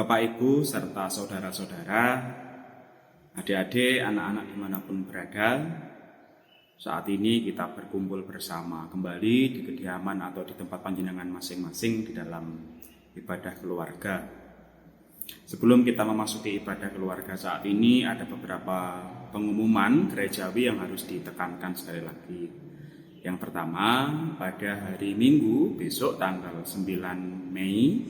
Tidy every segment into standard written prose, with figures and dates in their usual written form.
Bapak Ibu serta saudara-saudara, adik-adik, anak-anak dimanapun berada, saat ini kita berkumpul bersama kembali di kediaman atau di tempat panjenengan masing-masing di dalam ibadah keluarga. Sebelum kita memasuki ibadah keluarga saat ini, ada beberapa pengumuman gerejawi yang harus ditekankan sekali lagi. Yang pertama, pada hari Minggu besok tanggal 9 Mei,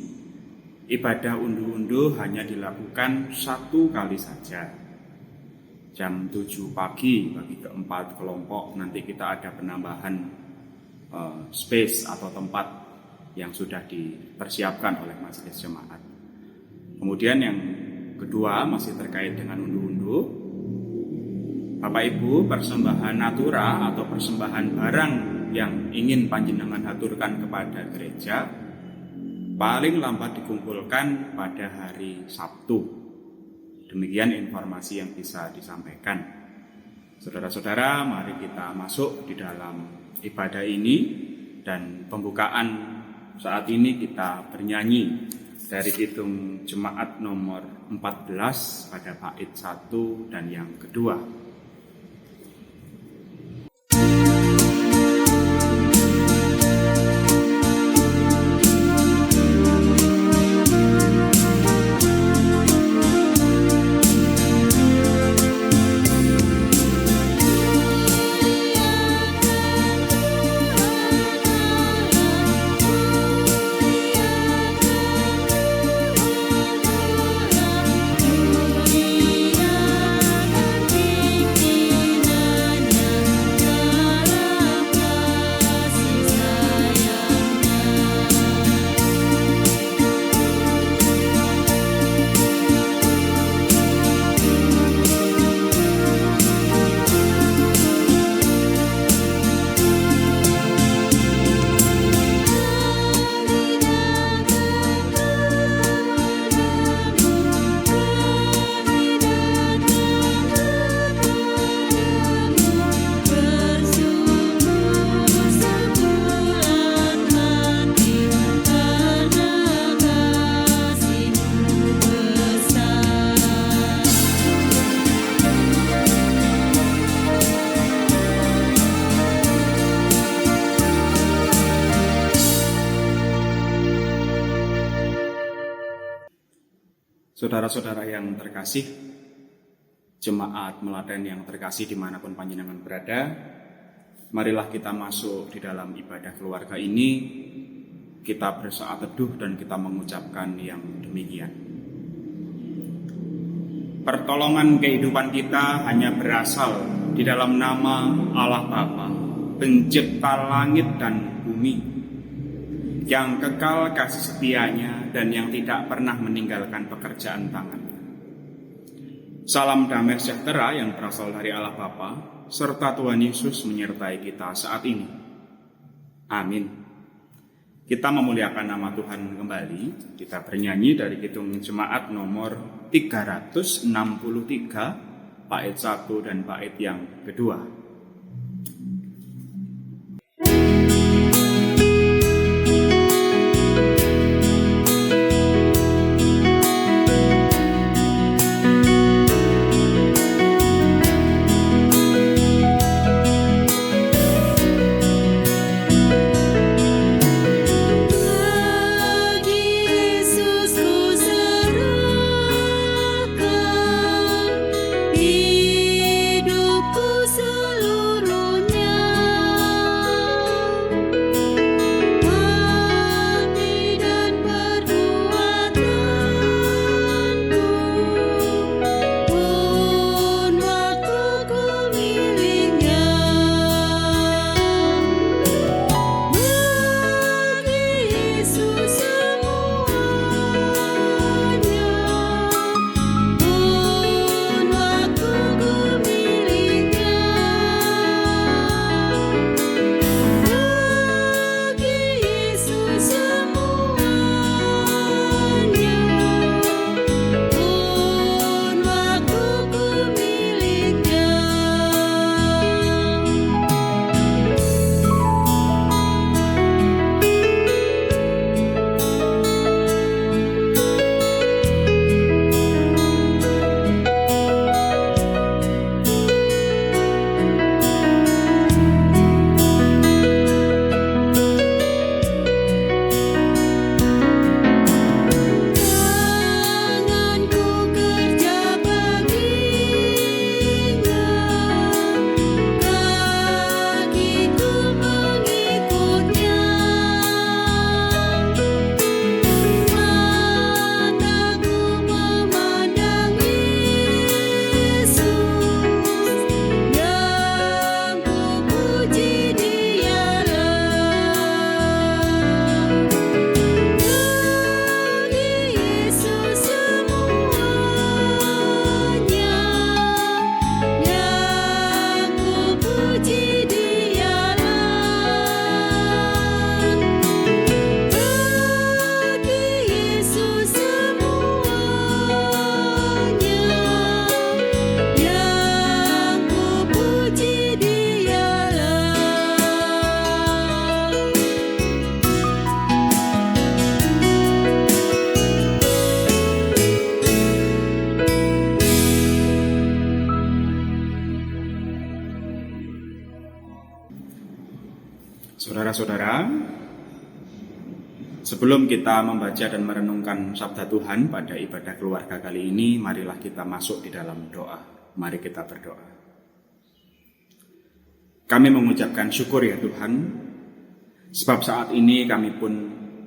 ibadah unduh-unduh hanya dilakukan satu kali saja. Jam 7 pagi bagi keempat kelompok, nanti kita ada penambahan space atau tempat yang sudah dipersiapkan oleh majelis jemaat. Kemudian yang kedua masih terkait dengan unduh-unduh. Bapak Ibu, persembahan natura atau persembahan barang yang ingin panjenengan aturkan kepada gereja paling lambat dikumpulkan pada hari Sabtu. Demikian informasi yang bisa disampaikan. Saudara-saudara, mari kita masuk di dalam ibadah ini, dan pembukaan saat ini kita bernyanyi dari Kidung Jemaat nomor 14 pada bait 1 dan yang kedua. Saudara-saudara yang terkasih, jemaat Melaten yang terkasih dimanapun panjenengan berada, marilah kita masuk di dalam ibadah keluarga ini. Kita bersaat teduh dan kita mengucapkan yang demikian. Pertolongan kehidupan kita hanya berasal di dalam nama Allah Bapa, pencipta langit dan bumi, yang kekal kasih setianya dan yang tidak pernah meninggalkan pekerjaan tangannya. Salam damai sejahtera yang berasal dari Allah Bapa, serta Tuhan Yesus menyertai kita saat ini. Amin. Kita memuliakan nama Tuhan kembali. Kita bernyanyi dari Kidung Jemaat nomor 363, bait 1 dan bait yang kedua. Hidupku Saudara-saudara, sebelum kita membaca dan merenungkan sabda Tuhan pada ibadah keluarga kali ini, marilah kita masuk di dalam doa. Mari kita berdoa. Kami mengucapkan syukur ya Tuhan, sebab saat ini kami pun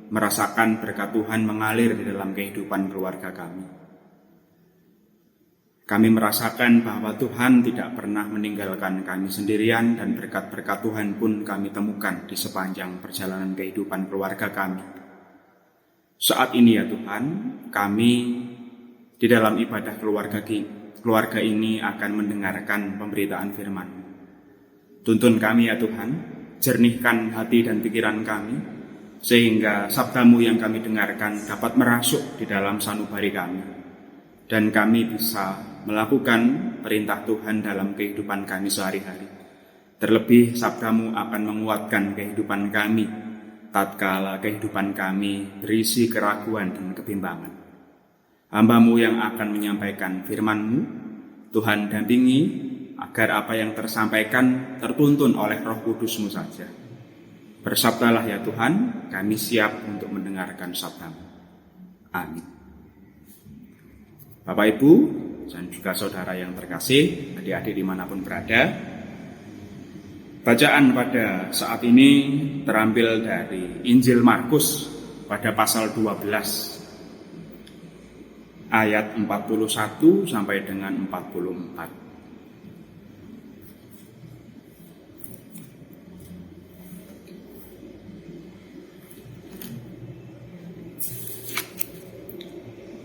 merasakan berkat Tuhan mengalir di dalam kehidupan keluarga kami. Kami merasakan bahwa Tuhan tidak pernah meninggalkan kami sendirian dan berkat-berkat Tuhan pun kami temukan di sepanjang perjalanan kehidupan keluarga kami. Saat ini ya Tuhan, kami di dalam ibadah keluarga ini akan mendengarkan pemberitaan firman. Tuntun kami ya Tuhan, jernihkan hati dan pikiran kami, sehingga sabda-Mu yang kami dengarkan dapat merasuk di dalam sanubari kami. Dan kami bisa melakukan perintah Tuhan dalam kehidupan kami sehari-hari. Terlebih sabda-Mu akan menguatkan kehidupan kami, tatkala kehidupan kami berisi keraguan dan kebimbangan. Hamba-Mu yang akan menyampaikan firman-Mu, Tuhan dampingi agar apa yang tersampaikan tertuntun oleh Roh Kudus-Mu saja. Bersabdalah ya Tuhan, kami siap untuk mendengarkan sabda-Mu. Amin. Bapak Ibu dan juga saudara yang terkasih, adik-adik dimanapun berada, bacaan pada saat ini terambil dari Injil Markus pada pasal 12 ayat 41 sampai dengan 44.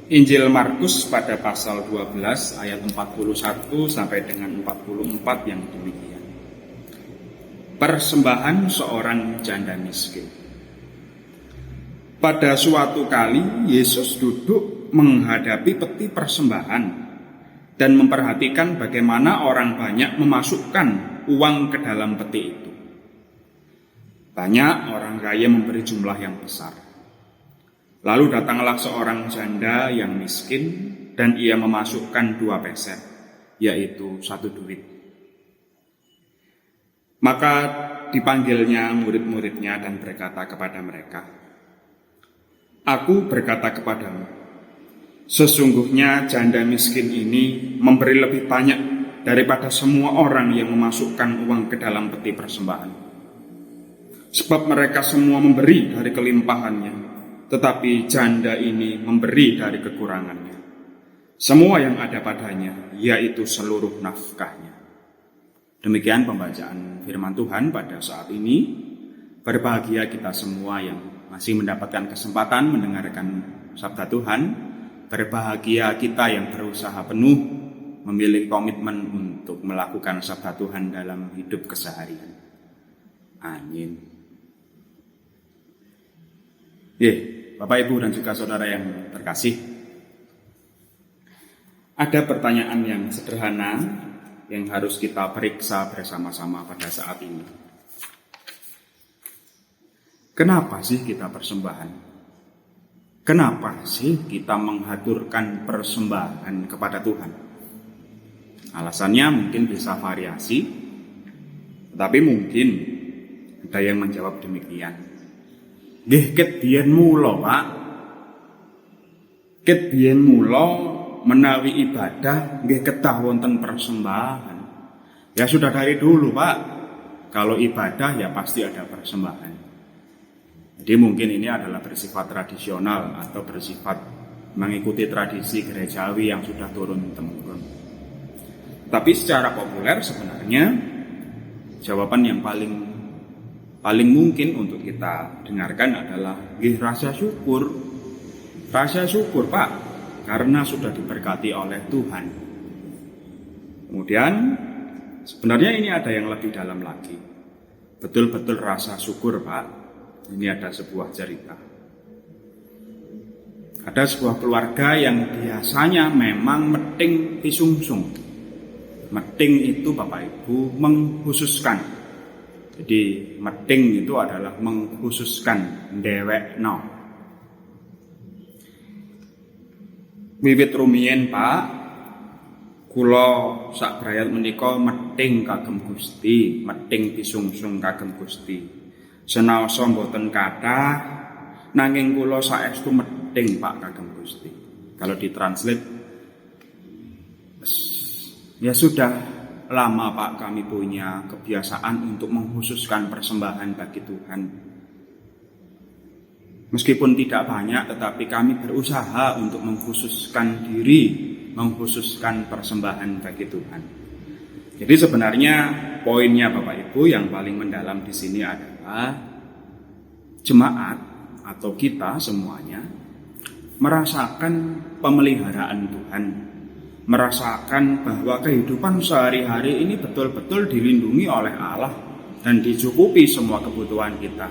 Injil Markus pada pasal 12 ayat 41 sampai dengan 44 yang demikian. Persembahan seorang janda miskin. Pada suatu kali Yesus duduk menghadapi peti persembahan dan memperhatikan bagaimana orang banyak memasukkan uang ke dalam peti itu. Banyak orang kaya memberi jumlah yang besar. Lalu datanglah seorang janda yang miskin dan ia memasukkan 2 peser, yaitu 1 duit. Maka dipanggilnya murid-muridnya dan berkata kepada mereka, "Aku berkata kepadamu, sesungguhnya janda miskin ini memberi lebih banyak daripada semua orang yang memasukkan uang ke dalam peti persembahan. Sebab mereka semua memberi dari kelimpahannya, tetapi janda ini memberi dari kekurangannya. Semua yang ada padanya, yaitu seluruh nafkahnya." Demikian pembacaan firman Tuhan pada saat ini. Berbahagia kita semua yang masih mendapatkan kesempatan mendengarkan sabda Tuhan. Berbahagia kita yang berusaha penuh memiliki komitmen untuk melakukan sabda Tuhan dalam hidup keseharian. Amin. Bapak, Ibu, dan juga saudara yang terkasih, ada pertanyaan yang sederhana yang harus kita periksa bersama-sama pada saat ini. Kenapa sih kita persembahan? Kenapa sih kita menghaturkan persembahan kepada Tuhan? Alasannya mungkin bisa variasi, tetapi mungkin ada yang menjawab demikian. Nggih ket biyen mula, Pak. Ket biyen mula menawi ibadah nggih kedah wonten persembahan. Ya sudah dari dulu, Pak. Kalau ibadah ya pasti ada persembahan. Jadi mungkin ini adalah bersifat tradisional atau bersifat mengikuti tradisi gerejawi yang sudah turun-temurun. Tapi secara populer sebenarnya jawaban yang paling mungkin untuk kita dengarkan adalah rasa syukur. Rasa syukur, Pak, karena sudah diberkati oleh Tuhan. Kemudian sebenarnya ini ada yang lebih dalam lagi. Betul-betul rasa syukur, Pak. Ini ada sebuah cerita. Ada sebuah keluarga yang biasanya memang meting pisungsung. Meting itu Bapak Ibu mengkhususkan. Jadi meting itu adalah mengkhususkan, ndewekno. Wiwit rumiyin, Pak, kula sak brayat menika meting kagem Gusti, meting pisungsung kagem Gusti. Senaosa mboten kathah nanging kula saestu medhing Pak kagem Gusti. Kalau ditranslate, ya sudah lama Pak kami punya kebiasaan untuk mengkhususkan persembahan bagi Tuhan. Meskipun tidak banyak, tetapi kami berusaha untuk mengkhususkan diri, mengkhususkan persembahan bagi Tuhan. Jadi sebenarnya poinnya Bapak Ibu yang paling mendalam di sini adalah jemaat atau kita semuanya merasakan pemeliharaan Tuhan, merasakan bahwa kehidupan sehari-hari ini betul-betul dilindungi oleh Allah dan dicukupi semua kebutuhan kita.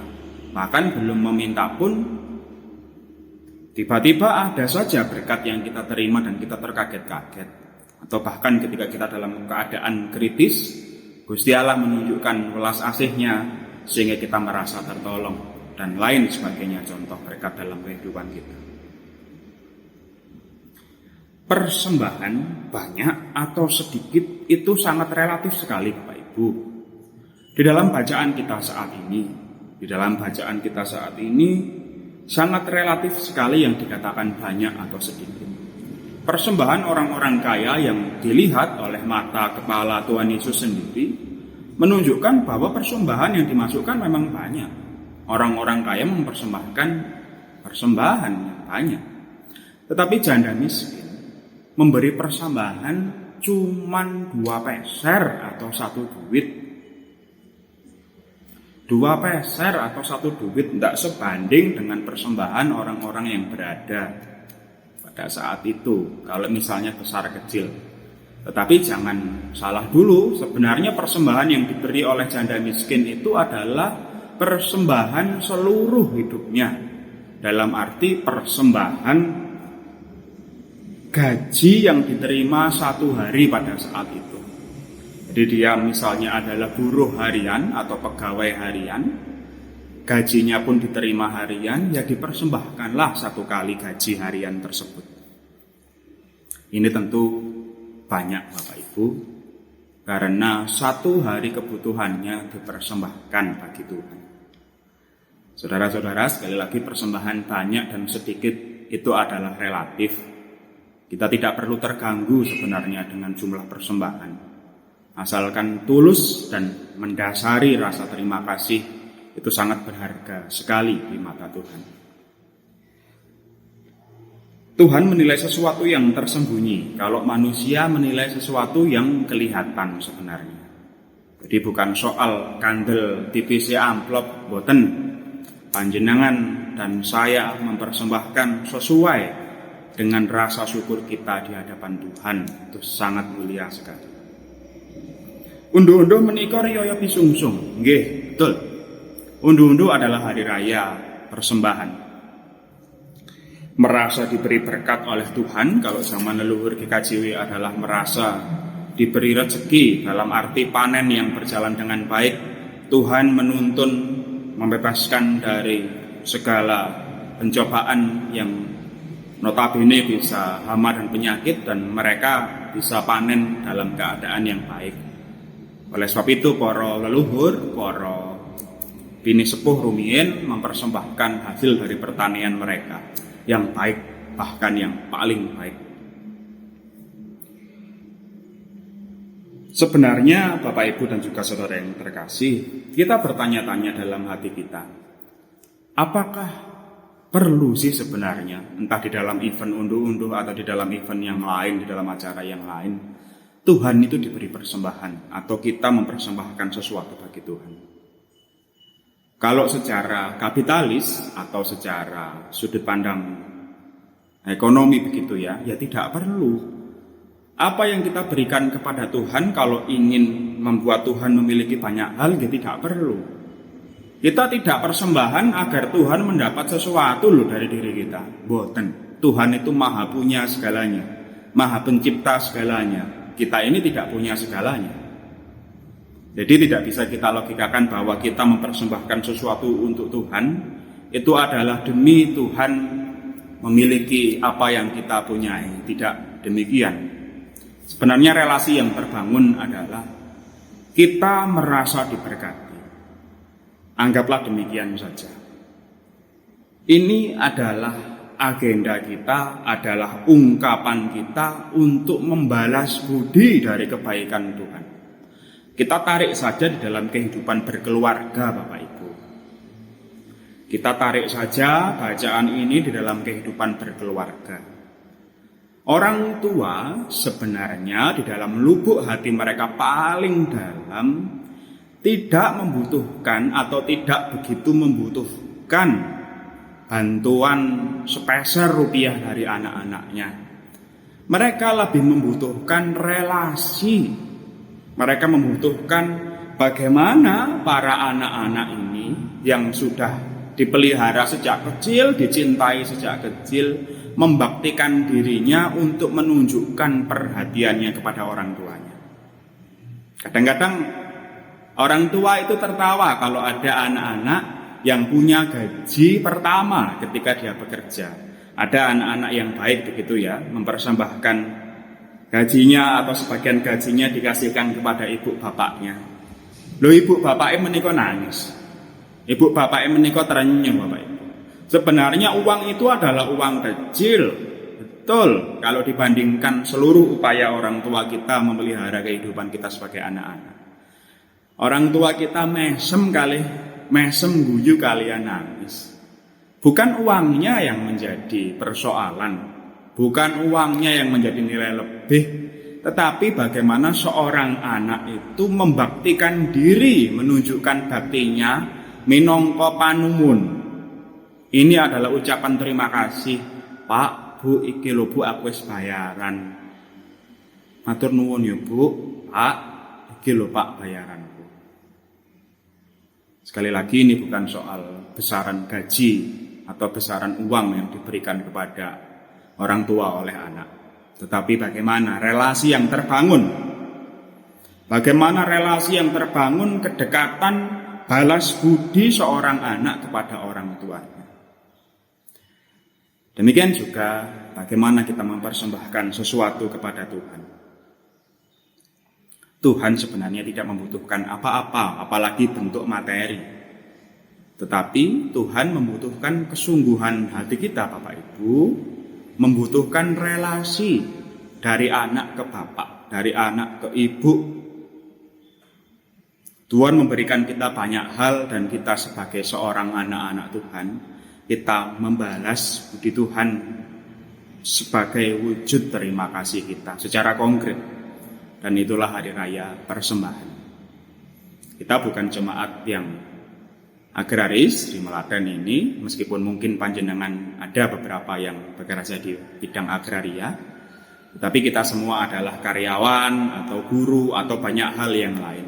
Bahkan belum meminta pun tiba-tiba ada saja berkat yang kita terima dan kita terkaget-kaget. Atau bahkan ketika kita dalam keadaan kritis, Gusti Allah menunjukkan welas asih-Nya sehingga kita merasa tertolong dan lain sebagainya, contoh berkat dalam kehidupan kita. Persembahan banyak atau sedikit itu sangat relatif sekali Bapak Ibu. Di dalam bacaan kita saat ini sangat relatif sekali yang dikatakan banyak atau sedikit. Persembahan orang-orang kaya yang dilihat oleh mata kepala Tuhan Yesus sendiri menunjukkan bahwa persembahan yang dimasukkan memang banyak. Orang-orang kaya mempersembahkan persembahan yang banyak. Tetapi janda miskin memberi persembahan cuman 2 peser atau 1 duit. 2 peser atau 1 duit tidak sebanding dengan persembahan orang-orang yang berada pada saat itu, kalau misalnya besar kecil. Tetapi jangan salah dulu, sebenarnya persembahan yang diberi oleh janda miskin itu adalah persembahan seluruh hidupnya. Dalam arti persembahan gaji yang diterima 1 hari pada saat itu. Jadi dia misalnya adalah buruh harian atau pegawai harian, gajinya pun diterima harian, ya dipersembahkanlah 1 kali gaji harian tersebut. Ini tentu banyak Bapak Ibu, karena 1 hari kebutuhannya dipersembahkan bagi Tuhan. Saudara-saudara, sekali lagi persembahan banyak dan sedikit itu adalah relatif. Kita tidak perlu terganggu sebenarnya dengan jumlah persembahan. Asalkan tulus dan mendasari rasa terima kasih, itu sangat berharga sekali di mata Tuhan. Tuhan menilai sesuatu yang tersembunyi, kalau manusia menilai sesuatu yang kelihatan sebenarnya. Jadi bukan soal kandel TPC amplop, boten. Panjenengan dan saya mempersembahkan sesuai dengan rasa syukur kita di hadapan Tuhan. Itu sangat mulia sekali. Unduh-unduh menika riyaya pisungsung. Nggih, betul. Unduh-unduh adalah hari raya persembahan. Merasa diberi berkat oleh Tuhan, kalau zaman leluhur GKJW adalah merasa diberi rezeki dalam arti panen yang berjalan dengan baik. Tuhan menuntun, membebaskan dari segala pencobaan yang notabene bisa hama dan penyakit, dan mereka bisa panen dalam keadaan yang baik. Oleh sebab itu para leluhur, para bini sepuh rumiyin mempersembahkan hasil dari pertanian mereka yang baik, bahkan yang paling baik. Sebenarnya Bapak Ibu dan juga saudara yang terkasih, kita bertanya-tanya dalam hati kita, apakah perlu sih sebenarnya, entah di dalam event unduh-unduh atau di dalam event yang lain, di dalam acara yang lain, Tuhan itu diberi persembahan atau kita mempersembahkan sesuatu bagi Tuhan? Kalau secara kapitalis atau secara sudut pandang ekonomi begitu ya tidak perlu. Apa yang kita berikan kepada Tuhan kalau ingin membuat Tuhan memiliki banyak hal, ya tidak perlu. Kita tidak persembahan agar Tuhan mendapat sesuatu loh dari diri kita. Boten. Tuhan itu maha punya segalanya, maha pencipta segalanya. Kita ini tidak punya segalanya. Jadi tidak bisa kita logikakan bahwa kita mempersembahkan sesuatu untuk Tuhan itu adalah demi Tuhan memiliki apa yang kita punyai. Tidak demikian. Sebenarnya relasi yang terbangun adalah kita merasa diberkati. Anggaplah demikian saja. Ini adalah agenda kita, adalah ungkapan kita untuk membalas budi dari kebaikan Tuhan. Kita tarik saja di dalam kehidupan berkeluarga, Bapak Ibu. Kita tarik saja bacaan ini di dalam kehidupan berkeluarga. Orang tua sebenarnya di dalam lubuk hati mereka paling dalam tidak membutuhkan atau tidak begitu membutuhkan bantuan sepeser rupiah dari anak-anaknya. Mereka lebih membutuhkan relasi. Mereka membutuhkan bagaimana para anak-anak ini yang sudah dipelihara sejak kecil, dicintai sejak kecil, membaktikan dirinya untuk menunjukkan perhatiannya kepada orang tuanya. Kadang-kadang orang tua itu tertawa kalau ada anak-anak yang punya gaji pertama ketika dia bekerja. Ada anak-anak yang baik begitu ya, mempersembahkan gajinya atau sebagian gajinya dikasihkan kepada ibu bapaknya. Loh, ibu bapaknya menika nangis. Ibu bapaknya menika terenyuh, Bapak Ibu. Sebenarnya uang itu adalah uang kecil. Betul, kalau dibandingkan seluruh upaya orang tua kita memelihara kehidupan kita sebagai anak-anak. Orang tua kita mesem guyu kalian nangis. Bukan uangnya yang menjadi persoalan, bukan uangnya yang menjadi nilai lebih, tetapi bagaimana seorang anak itu membaktikan diri, menunjukkan baktinya minangka panuwun. Ini adalah ucapan terima kasih, Pak, Bu, iki lho Bu, aku wis bayaran. Matur nuwun ya Bu, Pak, iki lho Pak bayaranku. Sekali lagi ini bukan soal besaran gaji atau besaran uang yang diberikan kepada orang tua oleh anak, tetapi bagaimana relasi yang terbangun. Bagaimana relasi yang terbangun, kedekatan, balas budi seorang anak kepada orang tuanya. Demikian juga bagaimana kita mempersembahkan sesuatu kepada Tuhan. Tuhan sebenarnya tidak membutuhkan apa-apa, apalagi bentuk materi. Tetapi Tuhan membutuhkan kesungguhan hati kita, Bapak Ibu, membutuhkan relasi dari anak ke bapak, dari anak ke ibu. Tuhan memberikan kita banyak hal dan kita sebagai seorang anak-anak Tuhan, kita membalas budi Tuhan sebagai wujud terima kasih kita secara konkret. Dan itulah hari raya persembahan. Kita bukan jemaat yang agraris di Melaten ini, meskipun mungkin panjenengan ada beberapa yang bekerja di bidang agraria, tetapi kita semua adalah karyawan atau guru atau banyak hal yang lain.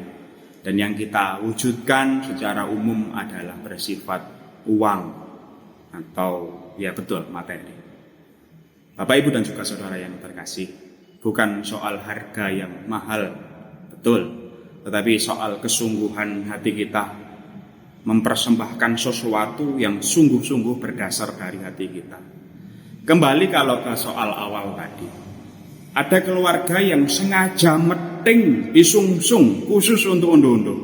Dan yang kita wujudkan secara umum adalah bersifat uang atau ya betul materi. Bapak Ibu dan juga saudara yang terkasih, bukan soal harga yang mahal, betul, tetapi soal kesungguhan hati kita mempersembahkan sesuatu yang sungguh-sungguh berdasar dari hati kita. Kembali kalau ke soal awal tadi, ada keluarga yang sengaja meting disungsung khusus untuk unduh-unduh.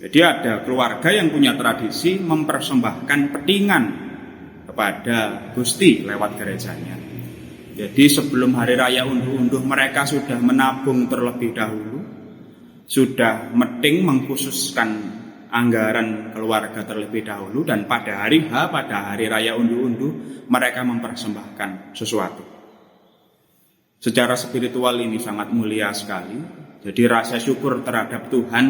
Jadi ada keluarga yang punya tradisi mempersembahkan petingan kepada Gusti lewat gerejanya. Jadi sebelum hari raya unduh-unduh mereka sudah menabung terlebih dahulu, sudah meting mengkhususkan anggaran keluarga terlebih dahulu, dan pada hari H, pada hari raya unduh-unduh mereka mempersembahkan sesuatu. Secara spiritual ini sangat mulia sekali. Jadi rasa syukur terhadap Tuhan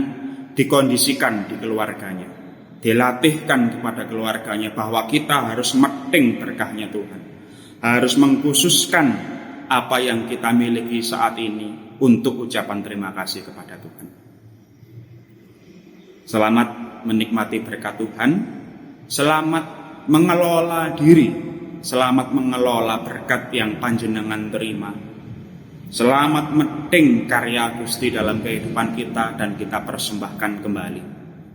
dikondisikan di keluarganya, dilatihkan kepada keluarganya bahwa kita harus meting berkahnya Tuhan, harus mengkhususkan apa yang kita miliki saat ini untuk ucapan terima kasih kepada Tuhan. Selamat menikmati berkat Tuhan, selamat mengelola diri, selamat mengelola berkat yang panjenengan terima. Selamat meting karya Gusti dalam kehidupan kita dan kita persembahkan kembali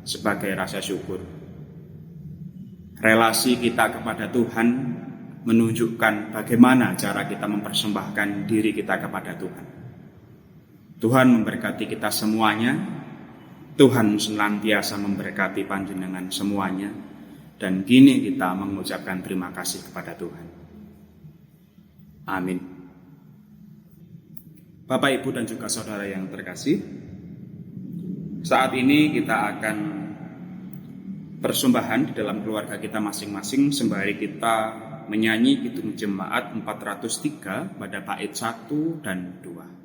sebagai rasa syukur. Relasi kita kepada Tuhan menunjukkan bagaimana cara kita mempersembahkan diri kita kepada Tuhan. Tuhan memberkati kita semuanya. Tuhan senantiasa memberkati panjenengan semuanya, dan kini kita mengucapkan terima kasih kepada Tuhan. Amin. Bapak, Ibu, dan juga saudara yang terkasih, saat ini kita akan persembahan di dalam keluarga kita masing-masing sembari kita menyanyi Kidung Jemaat 403 pada bait 1 dan 2.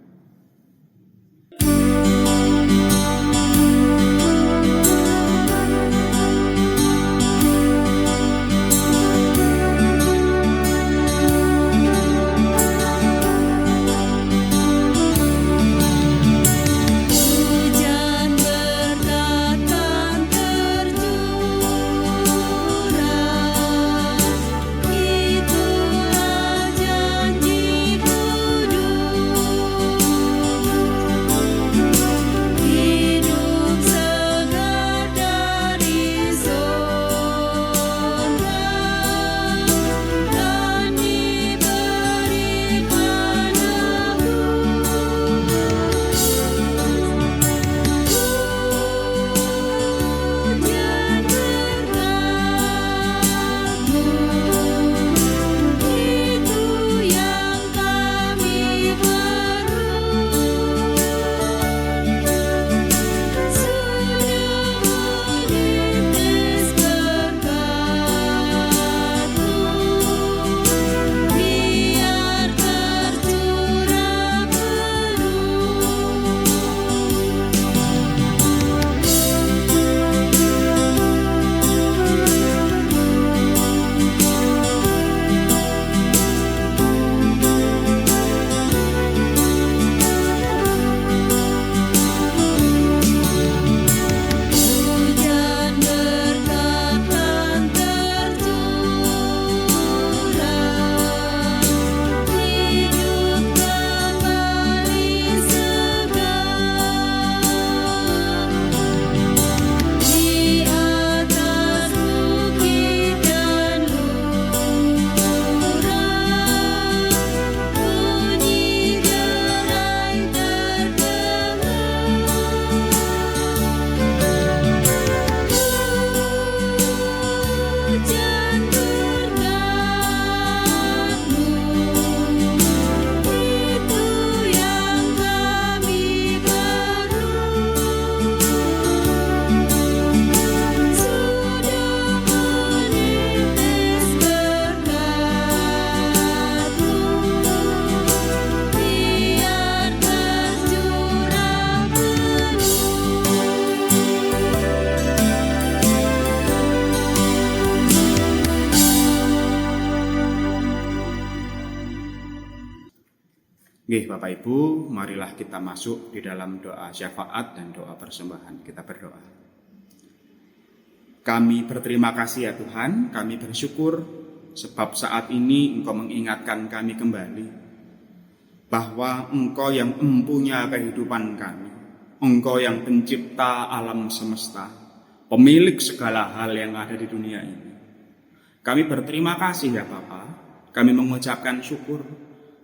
Nggih, Bapak Ibu, marilah kita masuk di dalam doa syafaat dan doa persembahan. Kita berdoa. Kami berterima kasih ya Tuhan, kami bersyukur sebab saat ini Engkau mengingatkan kami kembali bahwa Engkau yang mempunyai kehidupan kami, Engkau yang pencipta alam semesta, pemilik segala hal yang ada di dunia ini. Kami berterima kasih ya Bapa, kami mengucapkan syukur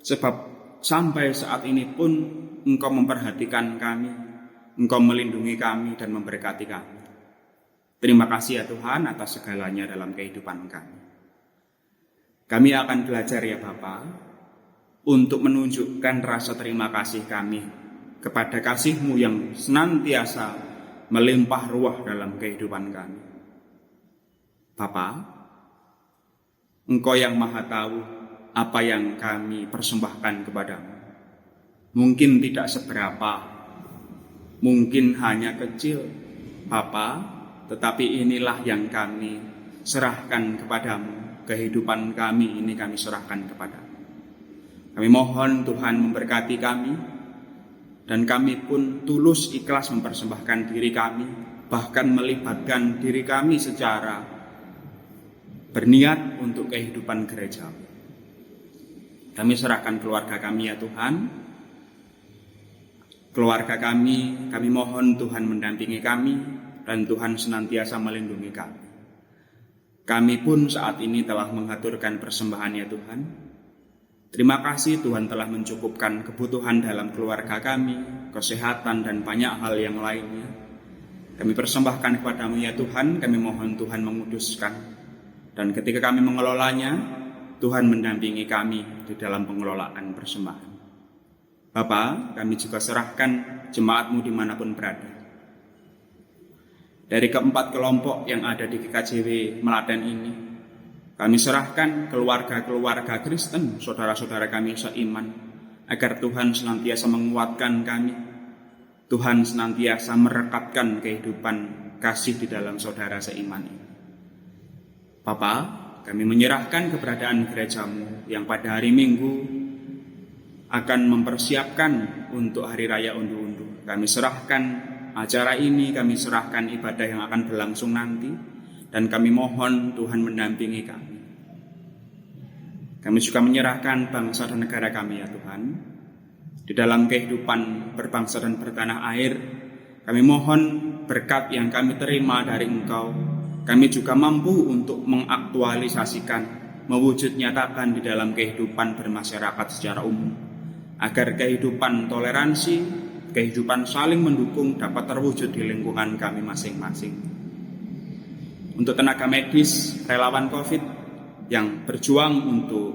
sebab sampai saat ini pun Engkau memperhatikan kami, Engkau melindungi kami dan memberkati kami. Terima kasih ya Tuhan atas segalanya dalam kehidupan kami. Kami akan belajar ya Bapa untuk menunjukkan rasa terima kasih kami kepada kasih-Mu yang senantiasa melimpah ruah dalam kehidupan kami. Bapa, Engkau yang Maha Tahu apa yang kami persembahkan kepadamu. Mungkin tidak seberapa, mungkin hanya kecil, Bapa, tetapi inilah yang kami serahkan kepadamu. Kehidupan kami ini kami serahkan kepadamu. Kami mohon Tuhan memberkati kami, dan kami pun tulus ikhlas mempersembahkan diri kami, bahkan melibatkan diri kami secara berniat untuk kehidupan gerejawi. Kami serahkan keluarga kami ya Tuhan. Keluarga kami mohon Tuhan mendampingi kami, dan Tuhan senantiasa melindungi kami. Kami pun saat ini telah mengaturkan persembahan ya Tuhan. Terima kasih Tuhan telah mencukupkan kebutuhan dalam keluarga kami, kesehatan dan banyak hal yang lainnya. Kami persembahkan kepadamu ya Tuhan, kami mohon Tuhan menguduskan. Dan ketika kami mengelolanya, Tuhan mendampingi kami di dalam pengelolaan persembahan. Bapa, kami juga serahkan jemaat-Mu dimanapun berada. Dari keempat kelompok yang ada di GKJW Melaten ini, kami serahkan keluarga-keluarga Kristen, saudara-saudara kami seiman, agar Tuhan senantiasa menguatkan kami. Tuhan senantiasa merekatkan kehidupan kasih di dalam saudara seiman ini. Bapa, kami menyerahkan keberadaan gereja-Mu yang pada hari Minggu akan mempersiapkan untuk Hari Raya Undu-Undu. Kami serahkan acara ini, kami serahkan ibadah yang akan berlangsung nanti, dan kami mohon Tuhan mendampingi kami. Kami juga menyerahkan bangsa dan negara kami ya Tuhan. Di dalam kehidupan berbangsa dan bertanah air, kami mohon berkat yang kami terima dari Engkau, kami juga mampu untuk mengaktualisasikan, mewujud nyatakan di dalam kehidupan bermasyarakat secara umum, agar kehidupan toleransi, kehidupan saling mendukung dapat terwujud di lingkungan kami masing-masing. Untuk tenaga medis, relawan COVID yang berjuang untuk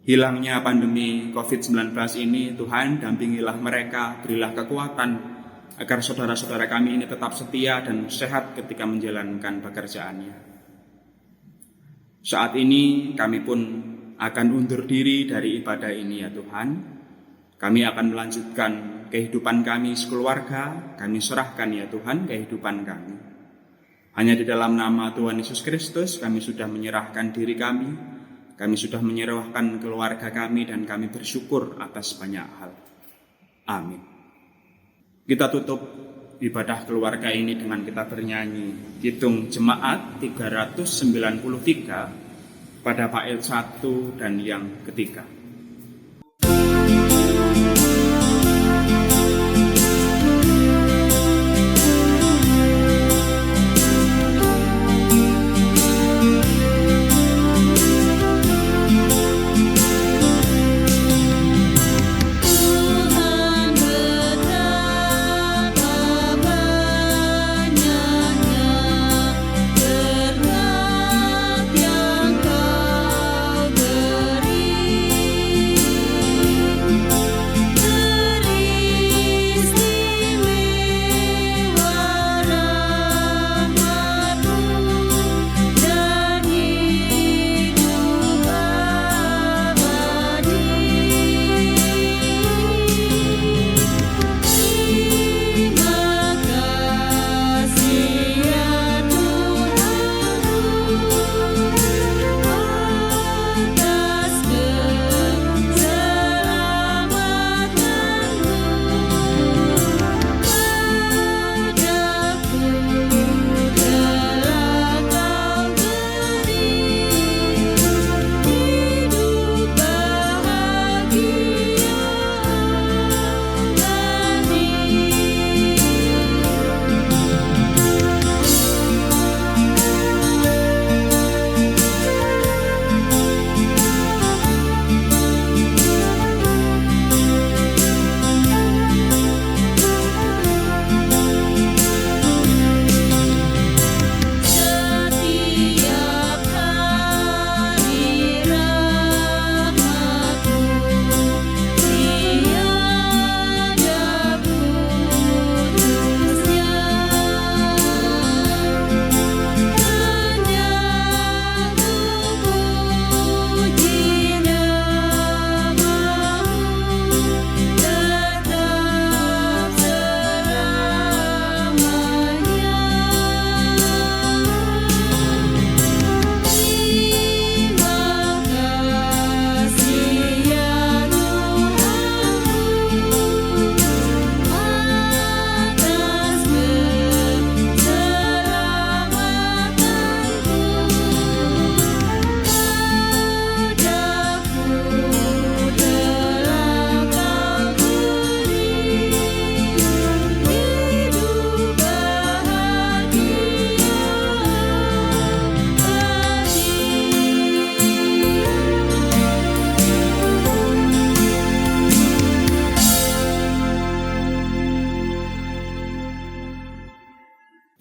hilangnya pandemi COVID-19 ini, Tuhan dampingilah mereka, berilah kekuatan agar saudara-saudara kami ini tetap setia dan sehat ketika menjalankan pekerjaannya. Saat ini kami pun akan undur diri dari ibadah ini ya Tuhan. Kami akan melanjutkan kehidupan kami sekeluarga, kami serahkan ya Tuhan kehidupan kami. Hanya di dalam nama Tuhan Yesus Kristus kami sudah menyerahkan diri kami. Kami sudah menyerahkan keluarga kami dan kami bersyukur atas banyak hal. Amin. Kita tutup ibadah keluarga ini dengan kita bernyanyi Kidung Jemaat 393 pada bait 1 dan yang ketiga. Yang kau beri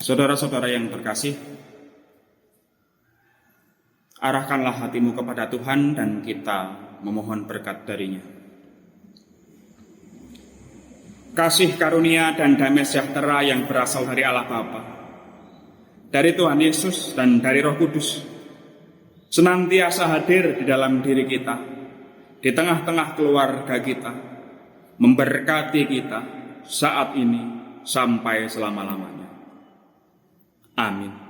Saudara-saudara yang terkasih, arahkanlah hatimu kepada Tuhan dan kita memohon berkat darinya. Kasih karunia dan damai sejahtera yang berasal dari Allah Bapa, dari Tuhan Yesus dan dari Roh Kudus, senantiasa hadir di dalam diri kita, di tengah-tengah keluarga kita, memberkati kita saat ini sampai selama-lamanya. Amin.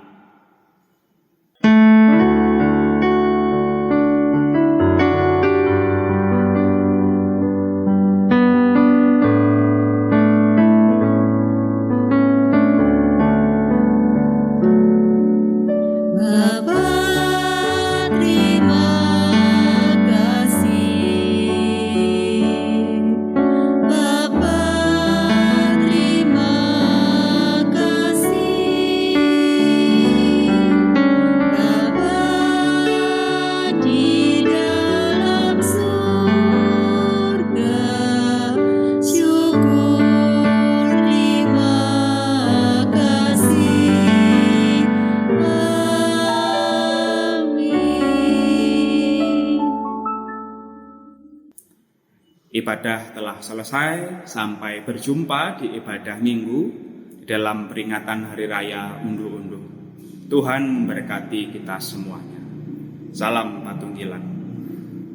Ibadah telah selesai, sampai berjumpa di ibadah minggu dalam peringatan Hari Raya Unduh-Unduh. Tuhan memberkati kita semuanya. Salam Patunggilan.